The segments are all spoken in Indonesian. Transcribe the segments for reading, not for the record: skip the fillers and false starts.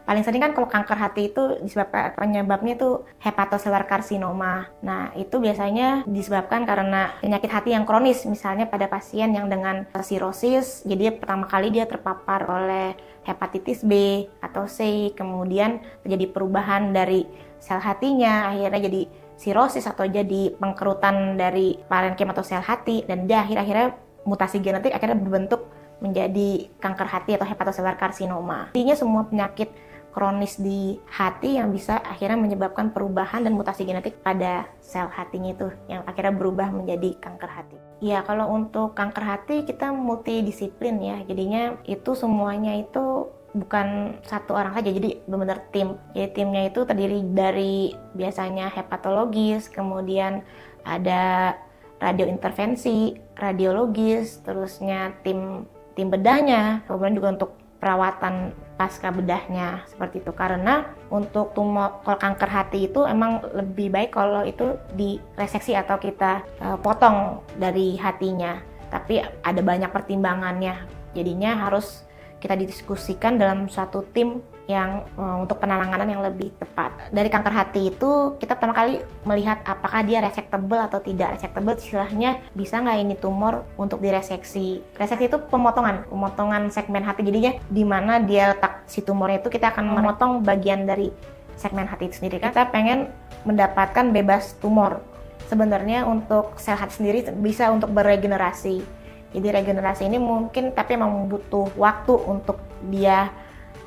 Paling sering kan kalau kanker hati itu disebabkan penyebabnya itu hepatocellular carcinoma. Nah, itu biasanya disebabkan karena penyakit hati yang kronis, misalnya pada pasien yang dengan sirosis, jadi pertama kali dia terpapar oleh hepatitis B atau C, kemudian terjadi perubahan dari sel hatinya, akhirnya jadi sirosis atau jadi pengkerutan dari parenkim atau sel hati, dan dia akhirnya mutasi genetik akhirnya berbentuk menjadi kanker hati atau hepatocellular carcinoma. Intinya semua penyakit kronis di hati yang bisa akhirnya menyebabkan perubahan dan mutasi genetik pada sel hatinya itu yang akhirnya berubah menjadi kanker hati. Ya, kalau untuk kanker hati kita multidisiplin ya, jadinya itu semuanya itu bukan satu orang saja, jadi benar-benar tim. Jadi timnya itu terdiri dari biasanya hepatologis, kemudian ada radiointervensi, radiologis, terusnya tim bedahnya, kemudian juga untuk perawatan pasca bedahnya seperti itu. Karena untuk tumor kalau kanker hati itu emang lebih baik kalau itu direseksi atau kita potong dari hatinya. Tapi ada banyak pertimbangannya. Jadinya harus kita didiskusikan dalam suatu tim yang untuk penanganan yang lebih tepat. Dari kanker hati itu kita pertama kali melihat apakah dia resectable atau tidak. Resectable istilahnya bisa nggak ini tumor untuk direseksi. Reseksi itu pemotongan segmen hati, jadinya di mana dia letak si tumornya itu kita akan memotong bagian dari segmen hati itu sendiri. Kita pengen mendapatkan bebas tumor. Sebenarnya untuk sel hati sendiri bisa untuk beregenerasi. Jadi regenerasi ini mungkin tapi memang butuh waktu untuk dia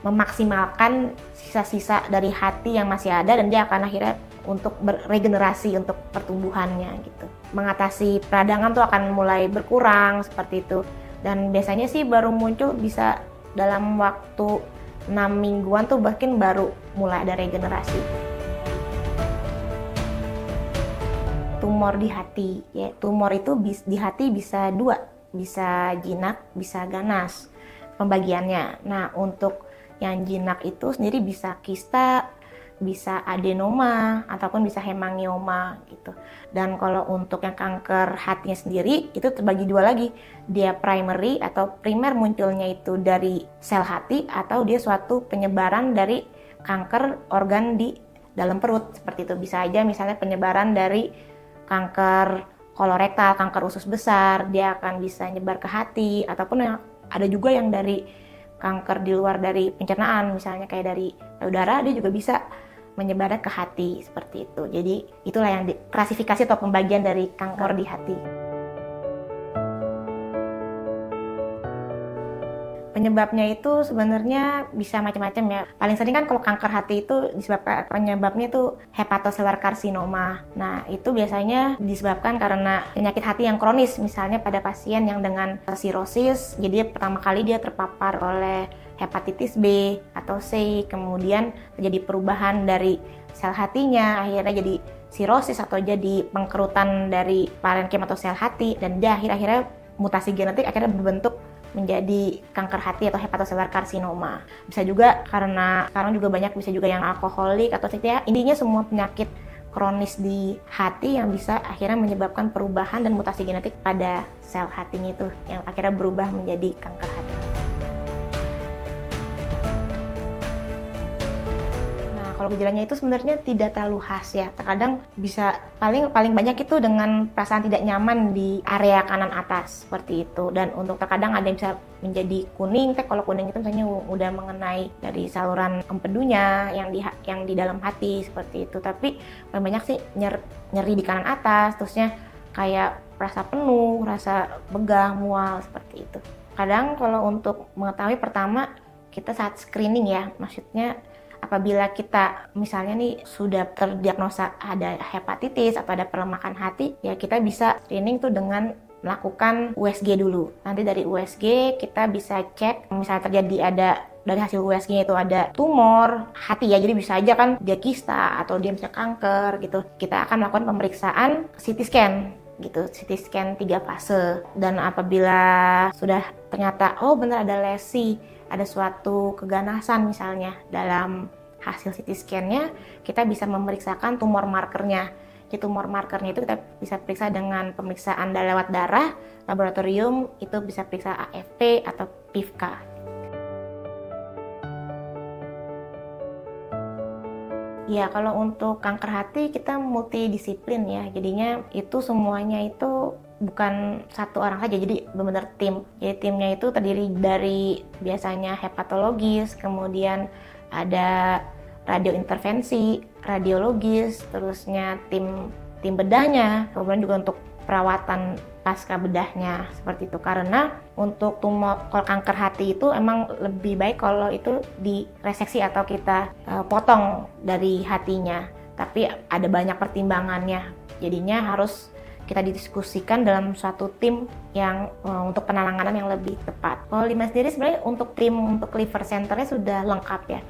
memaksimalkan sisa-sisa dari hati yang masih ada, dan dia akan akhirnya untuk beregenerasi untuk pertumbuhannya gitu. Mengatasi peradangan tuh akan mulai berkurang seperti itu. Dan biasanya sih baru muncul bisa dalam waktu 6 mingguan tuh bahkan baru mulai ada regenerasi. Tumor di hati, ya tumor itu di hati bisa dua. Bisa jinak, bisa ganas pembagiannya. Nah, untuk yang jinak itu sendiri bisa kista, bisa adenoma, ataupun bisa hemangioma gitu. Dan kalau untuk yang kanker hatinya sendiri, itu terbagi dua lagi. Dia primary atau primer munculnya itu dari sel hati, atau dia suatu penyebaran dari kanker organ di dalam perut. Seperti itu, bisa aja misalnya penyebaran dari kanker kolorektal, kanker usus besar, dia akan bisa nyebar ke hati, ataupun ada juga yang dari kanker di luar dari pencernaan, misalnya kayak dari payudara, dia juga bisa menyebarnya ke hati, seperti itu. Jadi itulah yang klasifikasi atau pembagian dari kanker di hati. Penyebabnya itu sebenarnya bisa macam-macam ya. Paling sering kan kalau kanker hati itu disebabkan penyebabnya itu hepatocellular carcinoma. Nah, itu biasanya disebabkan karena penyakit hati yang kronis, misalnya pada pasien yang dengan sirosis, jadi pertama kali dia terpapar oleh hepatitis B atau C, kemudian terjadi perubahan dari sel hatinya, akhirnya jadi sirosis atau jadi pengkerutan dari parenkim atau sel hati, dan dia akhirnya mutasi genetik akhirnya berbentuk menjadi kanker hati atau hepatocellular carcinoma. Bisa juga karena sekarang juga banyak, bisa juga yang alkoholik atau ya, intinya semua penyakit kronis di hati yang bisa akhirnya menyebabkan perubahan dan mutasi genetik pada sel hatinya itu yang akhirnya berubah menjadi kanker hati. Kalau gejalanya itu sebenarnya tidak terlalu khas ya. Terkadang bisa paling banyak itu dengan perasaan tidak nyaman di area kanan atas seperti itu. Dan untuk terkadang ada yang bisa menjadi kuning. Kalau kuning itu misalnya udah mengenai dari saluran empedunya yang di dalam hati seperti itu. Tapi paling banyak sih nyeri di kanan atas, terusnya kayak rasa penuh, rasa begah, mual seperti itu. Kadang kalau untuk mengetahui pertama kita saat screening ya, maksudnya apabila kita misalnya nih sudah terdiagnosa ada hepatitis atau ada pelemahan hati, ya kita bisa screening tuh dengan melakukan USG dulu. Nanti dari USG kita bisa cek misalnya terjadi ada dari hasil USG-nya itu ada tumor hati ya, jadi bisa aja kan dia kista atau dia bisa kanker gitu. Kita akan melakukan pemeriksaan CT scan gitu, CT scan 3 fase. Dan apabila sudah ternyata benar ada lesi, ada suatu keganasan misalnya dalam hasil CT scan-nya, kita bisa memeriksakan tumor markernya. Di tumor markernya itu kita bisa periksa dengan pemeriksaan lewat darah, laboratorium itu bisa periksa AFP atau PIVK. Ya, kalau untuk kanker hati kita multidisiplin ya. Jadinya itu semuanya itu bukan satu orang saja, jadi benar-benar tim. Jadi timnya itu terdiri dari biasanya hepatologis, kemudian ada radiointervensi, radiologis, terusnya tim bedahnya, kemudian juga untuk perawatan pasca bedahnya seperti itu. Karena untuk tumor kalau kanker hati itu emang lebih baik kalau itu direseksi atau kita potong dari hatinya. Tapi ada banyak pertimbangannya. Jadinya harus kita didiskusikan dalam suatu tim yang untuk penanganan yang lebih tepat. Kalau Lima sendiri sebenarnya untuk tim untuk liver centernya sudah lengkap ya.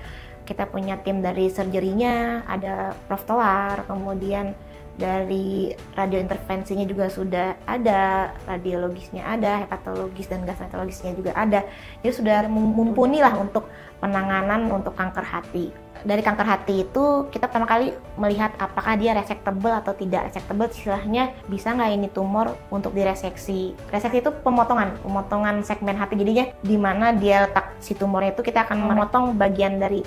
Kita punya tim dari surgery-nya, ada Prof. Tolar, kemudian dari radiointervensinya juga sudah ada, radiologisnya ada, hepatologis dan gastroenterologisnya juga ada. Jadi sudah mumpuni lah untuk penanganan untuk kanker hati. Dari kanker hati itu kita pertama kali melihat apakah dia resectable atau tidak. Resectable istilahnya bisa nggak ini tumor untuk direseksi. Reseksi itu pemotongan segmen hati. Jadinya di mana dia letak si tumornya itu kita akan memotong bagian dari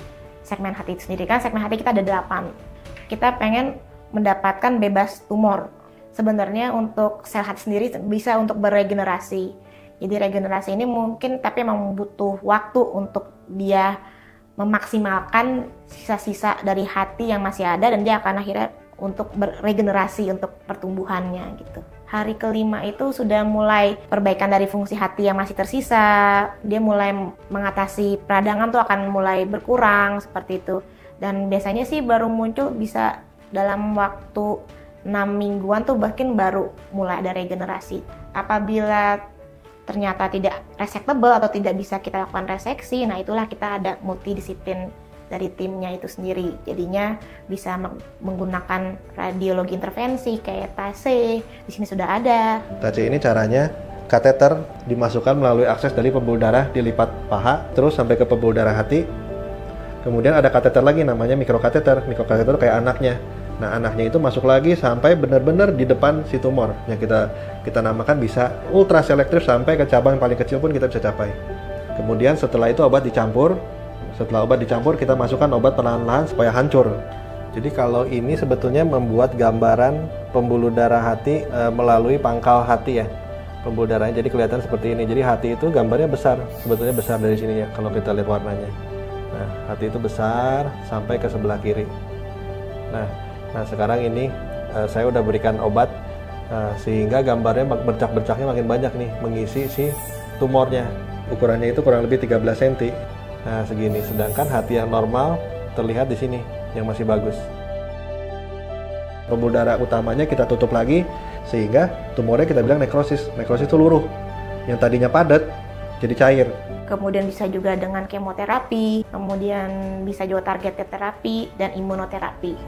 segmen hati itu sendiri. Kan segmen hati kita ada 8. Kita pengen mendapatkan bebas tumor. Sebenarnya untuk sel hati sendiri bisa untuk beregenerasi. Jadi regenerasi ini mungkin tapi memang butuh waktu untuk dia memaksimalkan sisa-sisa dari hati yang masih ada dan dia akan akhirnya untuk beregenerasi untuk pertumbuhannya gitu. Hari kelima itu sudah mulai perbaikan dari fungsi hati yang masih tersisa. Dia mulai mengatasi peradangan tuh akan mulai berkurang seperti itu. Dan biasanya sih baru muncul bisa dalam waktu 6 mingguan tuh bahkan baru mulai ada regenerasi. Apabila ternyata tidak resectable atau tidak bisa kita lakukan reseksi, nah itulah kita ada multidisiplin dari timnya itu sendiri. Jadinya bisa menggunakan radiologi intervensi kayak TAC, di sini sudah ada. TAC ini caranya kateter dimasukkan melalui akses dari pembuluh darah dilipat paha terus sampai ke pembuluh darah hati. Kemudian ada kateter lagi namanya mikrokateter. Mikrokateter kayak anaknya. Nah, anaknya itu masuk lagi sampai benar-benar di depan si tumor yang kita namakan bisa ultra selektif sampai ke cabang paling kecil pun kita bisa capai. Kemudian setelah itu obat dicampur. Setelah obat dicampur kita masukkan obat perlahan-lahan supaya hancur. Jadi kalau ini sebetulnya membuat gambaran pembuluh darah hati melalui pangkal hati ya. Pembuluh darahnya jadi kelihatan seperti ini. Jadi hati itu gambarnya besar, sebetulnya besar dari sini ya kalau kita lihat warnanya. Nah, hati itu besar sampai ke sebelah kiri. Nah sekarang ini saya udah berikan obat sehingga gambarnya bercak-bercaknya makin banyak nih mengisi si tumornya. Ukurannya itu kurang lebih 13 cm. Nah segini, sedangkan hati yang normal terlihat di sini yang masih bagus. Pembuluh darah utamanya kita tutup lagi sehingga tumornya kita bilang nekrosis. Nekrosis itu luruh. Yang tadinya padat jadi cair. Kemudian bisa juga dengan kemoterapi, kemudian bisa juga targeted terapi dan imunoterapi.